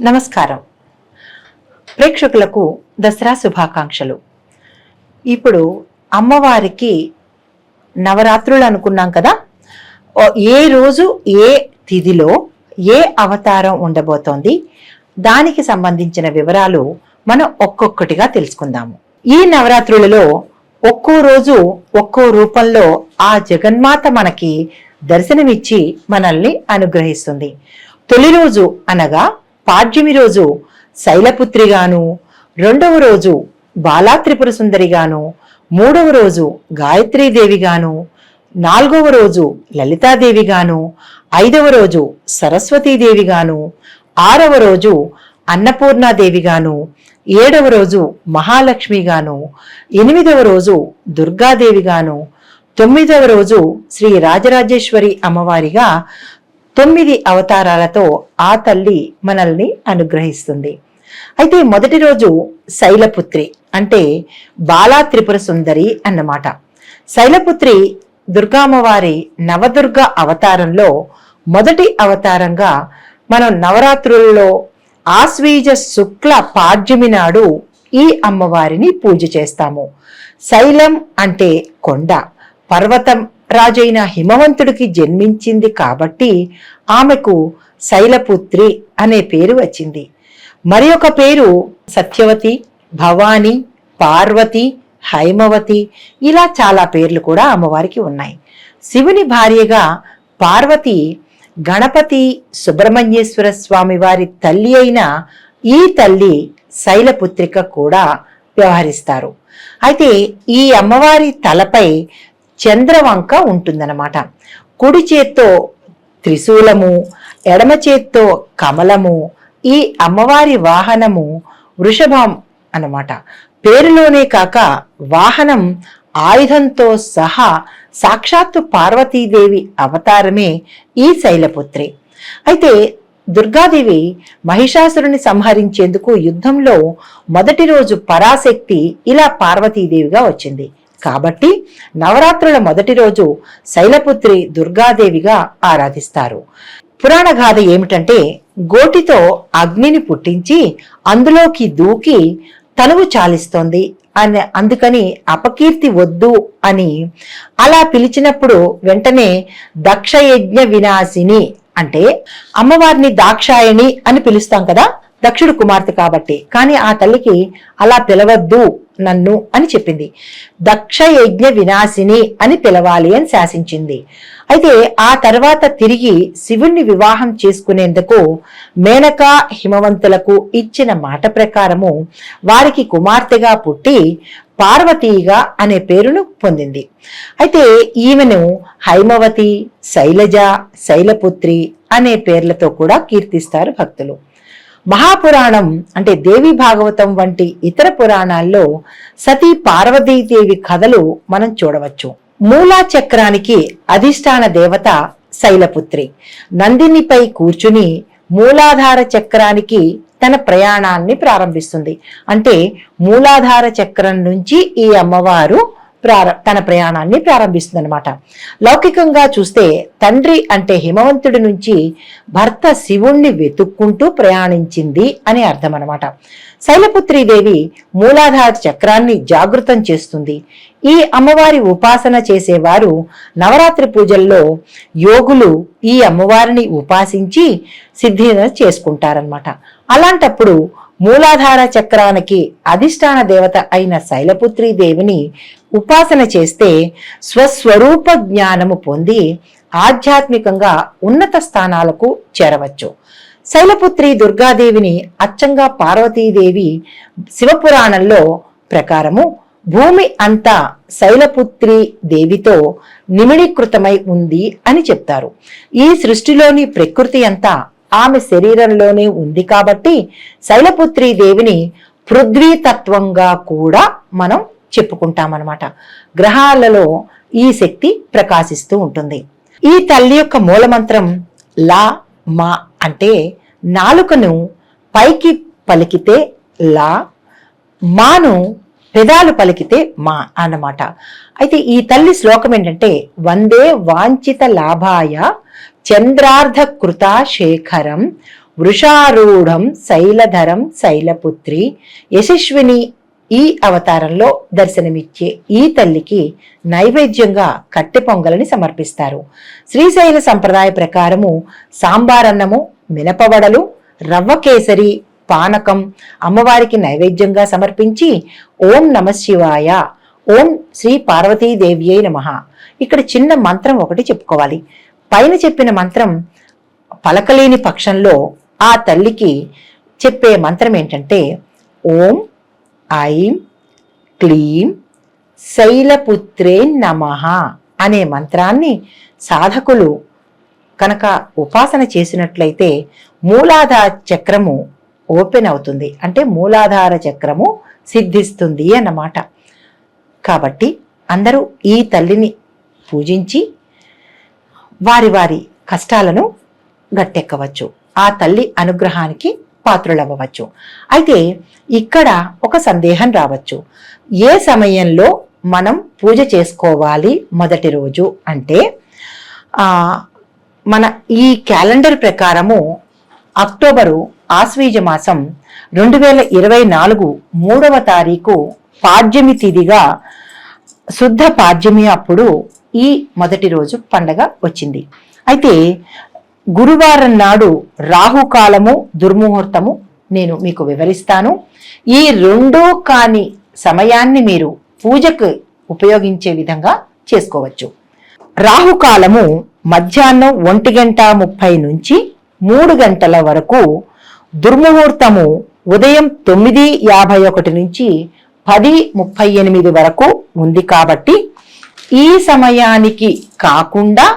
నమస్కారం. ప్రేక్షకులకు దసరా శుభాకాంక్షలు. ఇప్పుడు అమ్మవారికి నవరాత్రులు అనుకున్నాం కదా. ఏ రోజు ఏ తిథిలో ఏ అవతారం ఉండబోతోంది, దానికి సంబంధించిన వివరాలు మనం ఒక్కొక్కటిగా తెలుసుకుందాము. ఈ నవరాత్రులలో ఒక్కో రోజు ఒక్కో రూపంలో ఆ జగన్మాత మనకి దర్శనమిచ్చి మనల్ని అనుగ్రహిస్తుంది. తొలి రోజు అనగా పాడ్యమి రోజు శైలపుత్రిగాను, రెండవ రోజు బాలా త్రిపుర సుందరిగాను, మూడవ రోజు గాయత్రీదేవిగాను, నాలుగవ రోజు లలితాదేవిగాను, ఐదవ రోజు సరస్వతీదేవిగాను, ఆరవ రోజు అన్నపూర్ణాదేవిగాను, ఏడవ రోజు మహాలక్ష్మిగాను, ఎనిమిదవ రోజు దుర్గాదేవిగాను, తొమ్మిదవ రోజు శ్రీ రాజరాజేశ్వరి అమ్మవారిగా 9 అవతారాలతో ఆ తల్లి మనల్ని అనుగ్రహిస్తుంది. అయితే మొదటి రోజు శైలపుత్రి అంటే బాలా త్రిపుర సుందరి అన్నమాట. శైలపుత్రి దుర్గామ్మవారి నవదుర్గ అవతారంలో మొదటి అవతారంగా మనం నవరాత్రుల్లో ఆశ్వీజ శుక్ల పాడ్యమి నాడు ఈ అమ్మవారిని పూజ చేస్తాము. శైలం అంటే కొండ, పర్వతం రాజైన హిమవంతుడికి జన్మించింది కాబట్టి ఆమెకు శైలపుత్రి అనే పేరు వచ్చింది. మరి ఒక పేరు సత్యవతి, భవాని, పార్వతి, హైమవతి, ఇలా చాలా పేర్లు కూడా అమ్మవారికి ఉన్నాయి. శివుని భార్యగా పార్వతి గణపతి సుబ్రహ్మణ్యేశ్వర స్వామి వారి తల్లి అయిన ఈ తల్లి శైలపుత్రిక కూడా వ్యవహరిస్తారు. అయితే ఈ అమ్మవారి తలపై చంద్రవంక ఉంటుందన్నమాట. కుడి చేత్తో త్రిశూలము, ఎడమ చేత్తో కమలము. ఈ అమ్మవారి వాహనము వృషభం అన్నమాట. పేరులోనే కాక వాహనం ఆయుధంతో సహా సాక్షాత్తు పార్వతీదేవి అవతారమే ఈ శైలపుత్రి. అయితే దుర్గాదేవి మహిషాసురుని సంహరించేందుకు యుద్ధంలో మొదటి రోజు పరాశక్తి ఇలా పార్వతీదేవిగా వచ్చింది. కాబట్టి నవరాత్రుల మొదటి రోజు శైలపుత్రి దుర్గాదేవిగా ఆరాధిస్తారు. పురాణ గాథ ఏమిటంటే, గోటితో అగ్నిని పుట్టించి అందులోకి దూకి తనువు చాలిస్తోంది అని, అందుకని అపకీర్తి వద్దు అని అలా పిలిచినప్పుడు వెంటనే దక్షయజ్ఞ వినాశిని అంటే అమ్మవారిని దాక్షాయణి అని పిలుస్తాం కదా, దక్షుడు కుమార్తె కాబట్టి. కానీ ఆ తల్లికి అలా పిలవద్దు నన్ను అని చెప్పింది. దక్షయజ్ఞ వినాశిని అని పిలవాలి అని శాసించింది. అయితే ఆ తర్వాత తిరిగి శివుణ్ణి వివాహం చేసుకునేందుకు మేనక హిమవంతులకు ఇచ్చిన మాట ప్రకారము వారికి కుమార్తెగా పుట్టి పార్వతీగా అనే పేరును పొందింది. అయితే ఈమెను హైమవతి, శైలజ, శైలపుత్రి అనే పేర్లతో కూడా కీర్తిస్తారు భక్తులు. మహాపురాణం అంటే దేవి భాగవతం వంటి ఇతర పురాణాల్లో సతీ పార్వతీదేవి కథలు మనం చూడవచ్చు. మూలా చక్రానికి అధిష్టాన దేవత శైలపుత్రి నందినిపై కూర్చుని మూలాధార చక్రానికి తన ప్రయాణాన్ని ప్రారంభిస్తుంది. అంటే మూలాధార చక్రం నుంచి ఈ అమ్మవారు తన ప్రయాణాన్ని ప్రారంభిస్తుంది అనమాట. లౌకికంగా చూస్తే తండ్రి అంటే హిమవంతుడి నుంచి భర్త శివుణ్ణి వెతుక్కుంటూ ప్రయాణించింది అని అర్థం అనమాట. శైలపుత్రీదేవి మూలాధార చక్రాన్ని జాగృతం చేస్తుంది. ఈ అమ్మవారి ఉపాసన చేసేవారు నవరాత్రి పూజల్లో యోగులు ఈ అమ్మవారిని ఉపాసించి సిద్ధిని చేసుకుంటారనమాట. అలాంటప్పుడు మూలాధార చక్రానికి అధిష్టాన దేవత అయిన శైలపుత్రీ దేవిని ఉపాసన చేస్తే స్వస్వరూప జ్ఞానము పొంది ఆధ్యాత్మికంగా ఉన్నత స్థానాలకు చేరవచ్చు. శైలపుత్రి దుర్గాదేవిని అచ్చంగా పార్వతీదేవి శివపురాణంలో ప్రకారము భూమి అంతా శైలపుత్రి దేవితో నిమిడీకృతమై ఉంది అని చెప్తారు. ఈ సృష్టిలోని ప్రకృతి అంతా ఆమె శరీరంలోనే ఉంది కాబట్టి శైలపుత్రి దేవిని పృథ్వీతత్వంగా కూడా మనం చెప్పుకుంటామన్నమాట. గ్రహాలలో ఈ శక్తి ప్రకాశిస్తూ ఉంటుంది. ఈ తల్లి యొక్క మూలమంత్రం లా మా అంటే నాలుకను పైకి పలికితే లా, మాను పెదాలు పలికితే మా అన్నమాట. అయితే ఈ తల్లి శ్లోకం ఏంటంటే, వందే వాంఛిత లాభాయ చంద్రార్ధ కృతా శేఖరం వృషారూఢం శైలధరం శైలపుత్రి యశస్విని ఈ అవతారంలో దర్శనమిచ్చే ఈ తల్లికి నైవేద్యంగా కట్టె పొంగలని సమర్పిస్తారు. శ్రీశైల సంప్రదాయ ప్రకారము సాంబారన్నము, మినపవడలు, రవ్వ కేసరి, పానకం అమ్మవారికి నైవేద్యంగా సమర్పించి ఓం నమఃశివాయ, ఓం శ్రీ పార్వతీదేవ్యై నమః. ఇక్కడ చిన్న మంత్రం ఒకటి చెప్పుకోవాలి. పైన చెప్పిన మంత్రం పలకలేని పక్షంలో ఆ తల్లికి చెప్పే మంత్రం ఏంటంటే ఓం ఐం క్లీం శైలపుత్రే నమః అనే మంత్రాన్ని సాధకులు కనుక ఉపాసన చేసినట్లయితే మూలాధార చక్రము ఓపెన్ అవుతుంది, అంటే మూలాధార చక్రము సిద్ధిస్తుంది అన్నమాట. కాబట్టి అందరూ ఈ తల్లిని పూజించి వారి వారి కష్టాలను గట్టెక్కవచ్చు, ఆ తల్లి అనుగ్రహానికి పాత్రులవ్వవచ్చు. అయితే ఇక్కడ ఒక సందేహం రావచ్చు, ఏ సమయంలో మనం పూజ చేసుకోవాలి మొదటి రోజు అంటే మన ఈ క్యాలెండర్ ప్రకారము అక్టోబరు ఆశ్వీజ మాసం 2024 3వ తారీఖు పాడ్యమి తిథిగా శుద్ధ పాడ్యమి అప్పుడు ఈ మొదటి రోజు పండగ వచ్చింది. అయితే గురువారం నాడు రాహుకాలము దుర్ముహూర్తము నేను మీకు వివరిస్తాను. ఈ రెండూ కాని సమయాన్ని మీరు పూజకు ఉపయోగించే విధంగా చేసుకోవచ్చు. రాహుకాలము మధ్యాహ్నం 1:30 నుంచి 3 గంటల వరకు, దుర్ముహూర్తము ఉదయం 9:51 నుంచి 10:38 వరకు ఉంది. కాబట్టి ఈ సమయానికి కాకుండా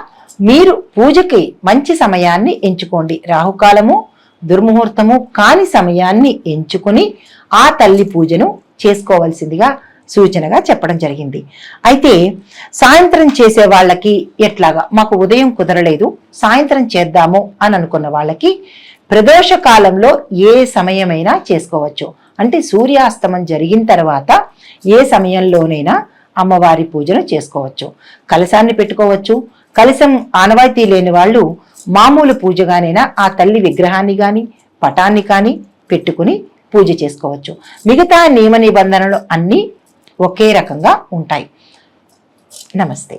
మీరు పూజకి మంచి సమయాన్ని ఎంచుకోండి. రాహుకాలము దుర్ముహూర్తము కాని సమయాన్ని ఎంచుకుని ఆ తల్లి పూజను చేసుకోవాల్సిందిగా సూచనగా చెప్పడం జరిగింది. అయితే సాయంత్రం చేసే వాళ్ళకి ఎట్లాగా, మాకు ఉదయం కుదరలేదు సాయంత్రం చేద్దాము అని అనుకున్న వాళ్ళకి ప్రదోష కాలంలో ఏ సమయమైనా చేసుకోవచ్చు. అంటే సూర్యాస్తమం జరిగిన తర్వాత ఏ సమయంలోనైనా అమ్మవారి పూజను చేసుకోవచ్చు. కలశాన్ని పెట్టుకోవచ్చు. కలశం ఆనవాయితీ లేని వాళ్ళు మామూలు పూజగానైనా ఆ తల్లి విగ్రహాన్ని కానీ పటాన్ని కానీ పెట్టుకుని పూజ చేసుకోవచ్చు. మిగతా నియమ నిబంధనలు అన్నీ ఒకే రకంగా ఉంటాయి. నమస్తే.